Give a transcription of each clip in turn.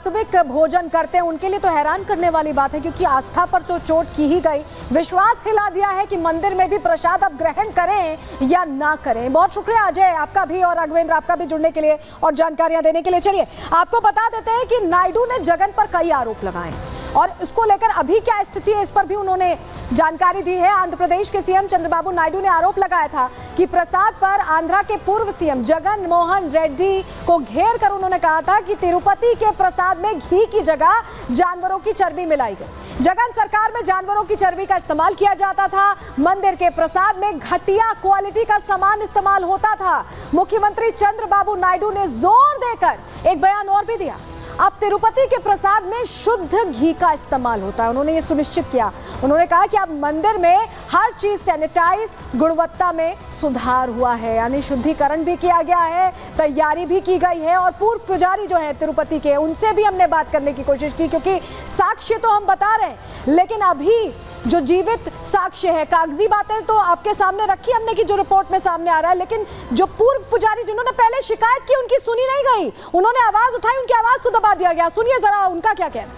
सात्विक भोजन करते हैं उनके लिए तो हैरान करने वाली बात है, क्योंकि आस्था पर तो चोट की ही गई। विश्वास हिला दिया है कि मंदिर में भी प्रसाद अब ग्रहण करें या ना करें। बहुत शुक्रिया अजय आपका भी और राघवेंद्र आपका भी जुड़ने के लिए और जानकारियां देने के लिए। चलिए आपको बता देते हैं कि नायडू ने जगन पर कई आरोप लगाए और इसको लेकर अभी क्या स्थिति है इस पर भी उन्होंने जानकारी दी है। आंध्र प्रदेश के सीएम चंद्रबाबू नायडू ने आरोप लगाया था कि प्रसाद पर आंध्रा के पूर्व सीएम जगन मोहन रेड्डी को घेर कर उन्होंने कहा था कि तिरुपति के प्रसाद में घी की जगह जानवरों की चर्बी मिलाई गई। जगन सरकार में जानवरों की चर्बी का इस्तेमाल किया जाता था। मंदिर के प्रसाद में घटिया क्वालिटी का सामान इस्तेमाल होता था। मुख्यमंत्री चंद्रबाबू नायडू ने जोर देकर एक बयान और भी दिया। अब तिरुपति के प्रसाद में शुद्ध घी का इस्तेमाल होता है। उन्होंने ये सुनिश्चित किया। उन्होंने कहा कि अब मंदिर में हर चीज सैनिटाइज, गुणवत्ता में सुधार हुआ है, यानी शुद्धिकरण भी किया गया है, तैयारी भी की गई है। और पूर्व पुजारी जो है तिरुपति के, उनसे भी हमने बात करने की कोशिश की, क्योंकि साक्ष्य तो हम बता रहे हैं लेकिन अभी जो जीवित साक्ष्य है, कागजी बातें तो आपके सामने रखी हमने कि जो रिपोर्ट में सामने आ रहा है, लेकिन जो पूर्व पुजारी जिन्होंने पहले शिकायत की उनकी सुनी नहीं गई। उन्होंने आवाज उठाई, उनकी आवाज को दबा दिया गया। सुनिए जरा उनका क्या कहना।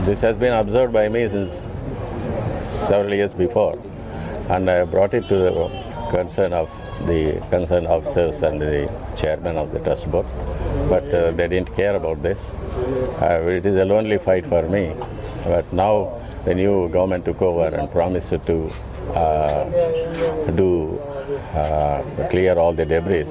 This has been observed by me since several years before, and I brought it to the concern of the concerned officers and the chairman of the trust board, but they didn't care about this. It is a lonely fight for me, but now the new government took over and promised to clear all the debris.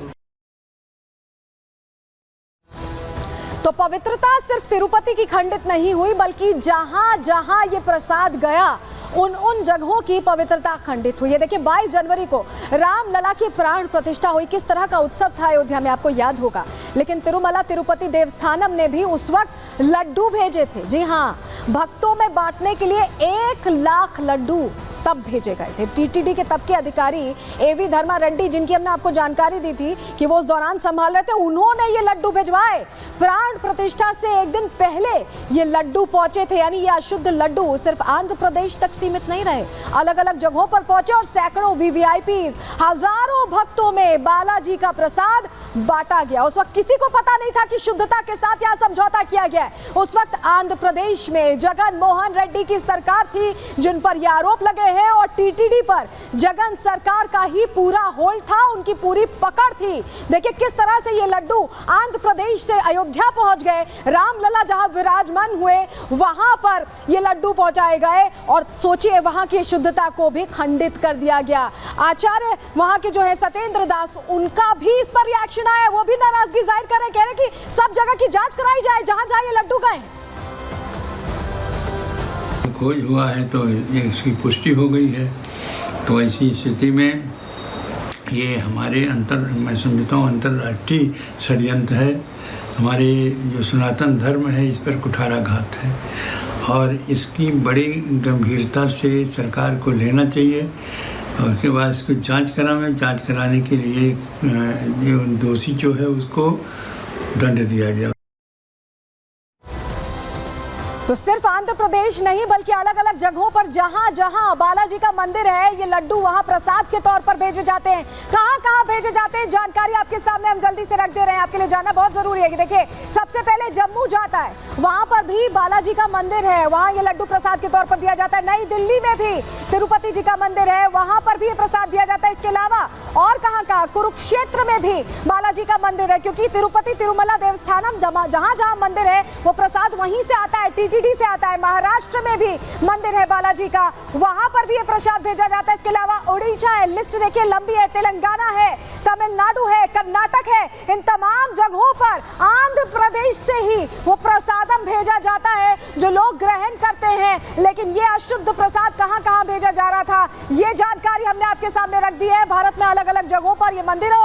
तो पवित्रता सिर्फ तिरुपति की खंडित नहीं हुई, बल्कि जहां जहां ये प्रसाद गया उन जगहों की पवित्रता खंडित हुई है। देखिए 22 जनवरी को रामलला की प्राण प्रतिष्ठा हुई। किस तरह का उत्सव था अयोध्या में आपको याद होगा। लेकिन तिरुमला तिरुपति देवस्थानम ने भी उस वक्त लड्डू भेजे थे। जी हाँ, भक्तों में बांटने के लिए 1 लाख लड्डू तब भेजे गए थे। टीटीडी के तब के अधिकारी एवी धर्मा रेड्डी, जिनकी हमने आपको जानकारी दी थी कि वो उस दौरान संभाल रहे थे, उन्होंने ये लड्डू भिजवाए। प्राण प्रतिष्ठा से एक दिन पहले ये लड्डू पहुंचे थे। यानी ये अशुद्ध लड्डू सिर्फ आंध्र प्रदेश तक सीमित नहीं रहे, अलग अलग जगहों पर पहुंचे और सैकड़ों वीवीआईपी, हजारों भक्तों में बालाजी का प्रसाद बांटा गया। उस वक्त किसी को पता नहीं था कि शुद्धता के साथ यह समझौता किया गया है। उस वक्त आंध्र प्रदेश में जगन मोहन रेड्डी की सरकार थी जिन पर यह आरोप लगे हैं, और टीटीडी पर जगन सरकार का ही पूरा होल्ड था, उनकी पूरी पकड़ थी। देखिए किस तरह से ये लड्डू आंध्र प्रदेश से अयोध्या पहुंच गए। रामलला जहां विराजमान हुए वहां पर ये लड्डू पहुंचाए गए और सोचिए वहां की शुद्धता को भी खंडित कर दिया गया। आचार्य वहां के जो है सत्येंद्र दास, उनका भी इस पर रिएक्शन आया। वो भी नाराजगी जाहिर कर रहे, कह रहे कि सब जगह की जांच कराई जाए जहां जहां ये लड्डू गए। खोज हुआ है तो इसकी पुष्टि हो गई है। तो ऐसी स्थिति में ये हमारे मैं समझता हूँ अंतर्राष्ट्रीय षड्यंत्र है। हमारे जो सनातन धर्म है इस पर कुठाराघात है और इसकी बड़ी गंभीरता से सरकार को लेना चाहिए। और उसके बाद इसको जांच कराने के लिए जो दोषी जो है उसको दंड दिया जाए। तो सिर्फ आंध्र प्रदेश नहीं बल्कि अलग अलग जगहों पर जहां जहां बालाजी का मंदिर है, ये लड्डू वहां प्रसाद के तौर पर भेजे जाते हैं। कहां कहां भेजे जाते हैं जानकारी आपके सामने हम जल्दी से रख दे रहे हैं, आपके लिए जानना बहुत जरूरी है। कि देखिए सबसे पहले जम्मू जाता है, वहां पर भी बालाजी का मंदिर है, वहां ये लड्डू प्रसाद के तौर पर दिया जाता है। नई दिल्ली में भी तिरुपति जी का मंदिर है, वहां पर भी ये प्रसाद दिया जाता है। इसके अलावा और कहां कुरुक्षेत्र में भी बालाजी का मंदिर है, क्योंकि तिरुपति तिरुमला देवस्थानम जहां जहां मंदिर है वो प्रसाद वहीं से आता है, टीटीडी से आता है। महाराष्ट्र में भी मंदिर है बालाजी का, वहां पर भी ये प्रसाद भेजा जाता है। इसके अलावा उड़ीसा है, लिस्ट देखिए लंबी है, तेलंगाना है, तमिलनाडु है, कर्नाटक है। इन तमाम जगहों पर आंध्र प्रदेश से ही वो प्रसादम भेजा जाता है जो लोग ग्रहण करते हैं। लेकिन ये अशुद्ध प्रसाद कहां कहां भेजा जा रहा था, ये जानकारी हमने आपके सामने रख दी है। भारत में अलग अलग जगहों पर ये मंदिर है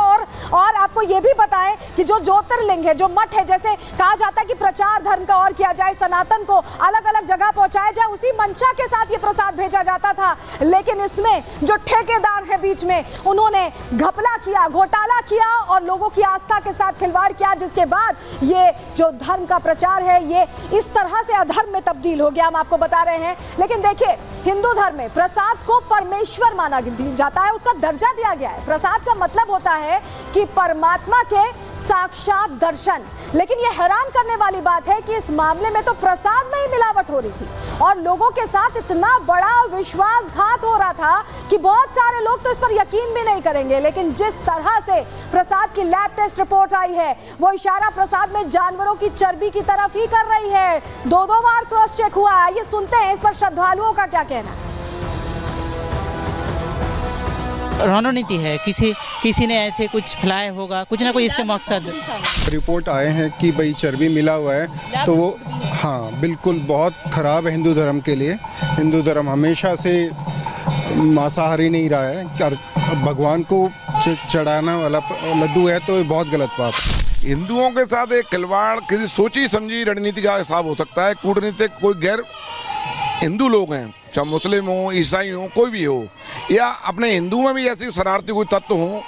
और आपको ये भी बताएं कि जो ज्योतिर्लिंग है, जो मठ है, जैसे कहा जाता है कि प्रचार धर्म का और किया जाए, सनातन को अलग अलग जगह पहुंचाया जाए, उसी मंशा के साथ ये प्रसाद भेजा जाता था। लेकिन इसमें जो ठेकेदार है बीच में, उन्होंने घपला किया, घोटाला किया और लोगों की आस्था के साथ खिलवाड़ किया, जिसके बाद ये जो धर्म का प्रचार है ये इस तरह से अधर्म में तब्दील हो गया, हम आपको बता रहे हैं। लेकिन देखिए हिंदू धर्म में प्रसाद को परमेश्वर माना जाता है, उसका दर्जा दिया गया है। प्रसाद का मतलब होता है कि परमात्मा के साक्षात दर्शन। लेकिन ये हैरान करने वाली बात है कि इस मामले में तो प्रसाद में ही मिलावट हो रही थी और लोगों के साथ इतना बड़ा विश्वासघात हो रहा था कि बहुत सारे लोग तो इस पर यकीन भी नहीं करेंगे। लेकिन जिस तरह से प्रसाद की लैब टेस्ट रिपोर्ट आई है वो इशारा प्रसाद में जानवरों की चर्बी की तरफ ही कर रही है। 2-2 बार क्रॉस चेक हुआ है। ये सुनते हैं इस पर श्रद्धालुओं का क्या कहना है। रणनीति है, किसी ने ऐसे कुछ फैलाया होगा, कुछ ना कुछ इसके मकसद। रिपोर्ट आए हैं कि भाई चर्बी मिला हुआ है तो वो हाँ बिल्कुल बहुत ख़राब है हिंदू धर्म के लिए। हिंदू धर्म हमेशा से मांसाहारी नहीं रहा है और भगवान को चढ़ाने वाला लड्डू है तो ये बहुत गलत बात है। हिंदुओं के साथ एक खिलवाड़ किसी सोची समझी रणनीति का हिसाब हो सकता है। कूटनीतिक कोई गैर हिंदू लोग हैं, चाहे मुस्लिम हो, ईसाई हो, कोई भी हो, या अपने हिंदू में भी ऐसी शरारती कोई तत्व हो,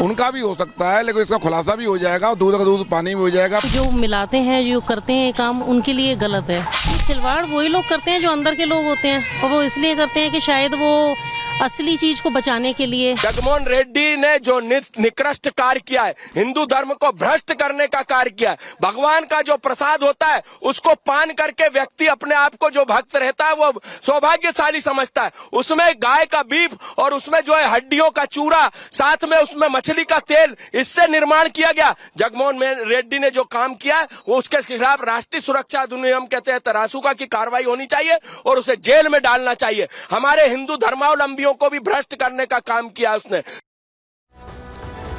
उनका भी हो सकता है। लेकिन इसका खुलासा भी हो जाएगा और दूध का दूध पानी में हो जाएगा। जो मिलाते हैं, जो करते हैं काम, उनके लिए गलत है। खिलवाड़ वही लोग करते हैं जो अंदर के लोग होते हैं और वो इसलिए करते हैं कि शायद वो असली चीज को बचाने के लिए। जगमोहन रेड्डी ने जो निकृष्ट कार्य किया है, हिंदू धर्म को भ्रष्ट करने का कार्य किया है। भगवान का जो प्रसाद होता है उसको पान करके व्यक्ति अपने आप को जो भक्त रहता है वो सौभाग्यशाली समझता है। उसमें गाय का बीफ और उसमें जो है हड्डियों का चूरा, साथ में उसमें मछली का तेल, इससे निर्माण किया गया। जगमोहन रेड्डी ने जो काम किया है वो उसके खिलाफ राष्ट्रीय सुरक्षा अधिनियम कहते हैं तरासुका की कार्रवाई होनी चाहिए और उसे जेल में डालना चाहिए। हमारे हिंदू धर्मावलंबी को भी भ्रष्ट करने का काम किया उसने।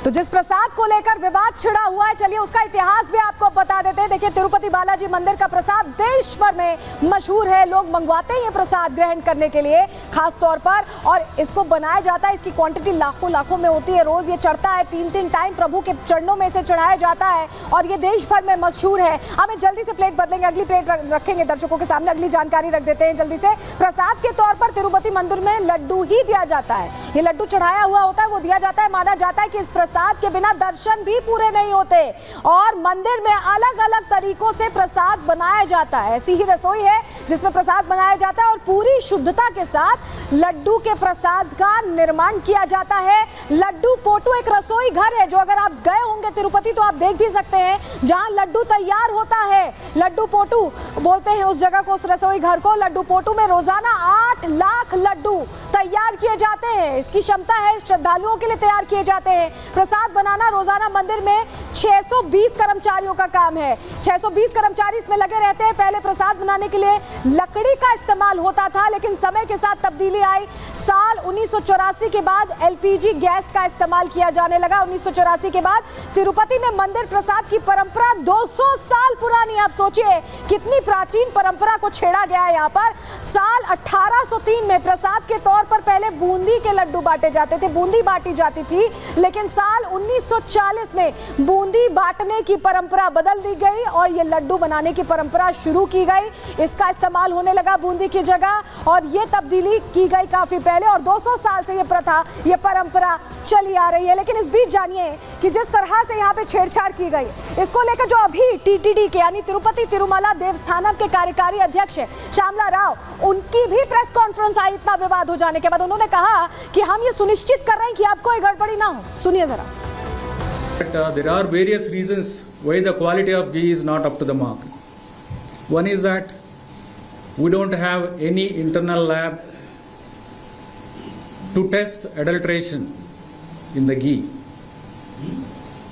तो जिस प्रसाद को लेकर विवाद छिड़ा हुआ है, चलिए उसका इतिहास भी आपको बता देते हैं। देखिए, तिरुपति बालाजी मंदिर का प्रसाद देश भर में मशहूर है। लोग मंगवाते हैं प्रसाद ग्रहण करने के लिए खास तौर पर, और इसको बनाया जाता है। इसकी क्वांटिटी लाखों में होती है। रोज ये चढ़ता है, 3 टाइम प्रभु के चरणों में से चढ़ाया जाता है और ये देश भर में मशहूर है। हमें जल्दी से प्लेट बदलेंगे, अगली प्लेट रखेंगे दर्शकों के सामने। अगली जानकारी रख देते हैं जल्दी से। प्रसाद के तौर पर तिरुपति मंदिर में लड्डू ही दिया जाता है। ये लड्डू चढ़ाया हुआ होता है, वो दिया जाता है। माना जाता है कि इस प्रसाद के बिना दर्शन भी पूरे नहीं होते और मंदिर में अलग अलग तरीकों से प्रसाद बनाया जाता है। ऐसी ही रसोई है जिसमें प्रसाद बनाया जाता है और पूरी शुद्धता के साथ लड्डू के प्रसाद का निर्माण किया जाता है। लड्डू पोटू एक रसोई घर है जो अगर आप गए होंगे तिरुपति तो आप देख भी सकते हैं, जहां लड्डू तैयार होता है। लड्डू पोटू बोलते हैं उस जगह को, उस रसोई घर को। लड्डू पोटू में रोजाना 8 लाख लड्डू तैयार किए जाते हैं। इसकी क्षमता है, श्रद्धालुओं के लिए तैयार किए जाते हैं। प्रसाद बनाना रोजाना मंदिर में 620 कर्मचारियों का काम है। 620 कर्मचारी इसमें लगे रहते हैं। पहले प्रसाद बनाने के लिए लकड़ी का इस्तेमाल होता था, लेकिन समय के साथ तब्दीली आई। साल 1984 के बाद एलपीजी गैस का इस्तेमाल किया जाने लगा। 1984 के बाद तिरुपति में मंदिर प्रसाद की परंपरा 200 साल पुरानी। आप सोचिए कितनी प्राचीन परंपरा को छेड़ा गया है यहाँ पर। साल 1803 में प्रसाद के तौर पर पहले बूंदी के लड्डू बांटे जाते थे, बूंदी बांटी जाती थी, लेकिन साल 1940 में बूंदी बांटने की परंपरा बदल दी गई और ये लड्डू बनाने की परंपरा शुरू की गई। इसका इस्तेमाल होने लगा बूंदी की जगह और ये तब्दीली की गई काफी पहले और 200 साल से ये प्रथा, ये परंपरा चली आ रही है। लेकिन इस बीच जानिए कि जिस तरह से यहाँ पे छेड़छाड़ की गई, इसको लेकर जो अभी टीटीडी के यानी तिरुपति तिरुमला देवस्थानम के कार्यकारी अध्यक्ष श्यामला राव, उनकी भी प्रेस कॉन्फ्रेंस आई। इतना विवाद हो जाने के बाद उन्होंने कहा कि हम ये सुनिश्चित कर रहे हैं कि आपको कोई गड़बड़ी ना हो। सुनिए जरा। There are various reasons why the quality of ghee is not up to the mark. One is that we don't have any internal lab to test adulteration in the ghee,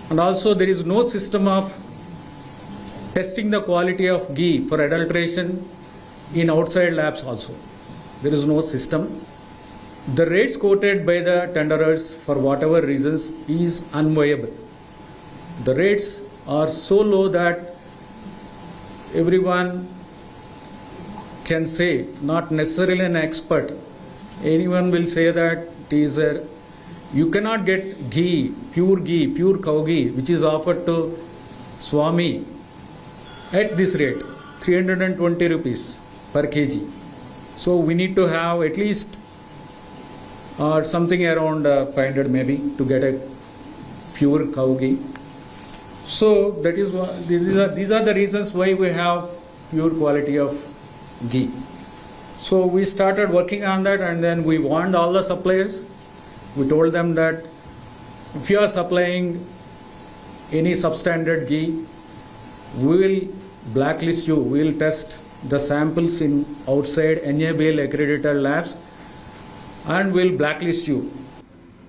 and also there is no system of testing the quality of ghee for adulteration in outside labs also. There is no system. The rates quoted by the tenderers for whatever reasons is unviable. The rates are so low that everyone can say, not necessarily an expert, anyone will say that it is you cannot get ghee, pure cow ghee, which is offered to Swami at this rate, 320 rupees per kg. So we need to have at least something around 500 maybe to get a pure cow ghee. So that is these are the reasons why we have pure quality of ghee. So we started working on that, and then we warned all the suppliers. We told them that if you are supplying any substandard ghee, we will blacklist you. We will test the samples in outside NABL accredited labs and we will blacklist you.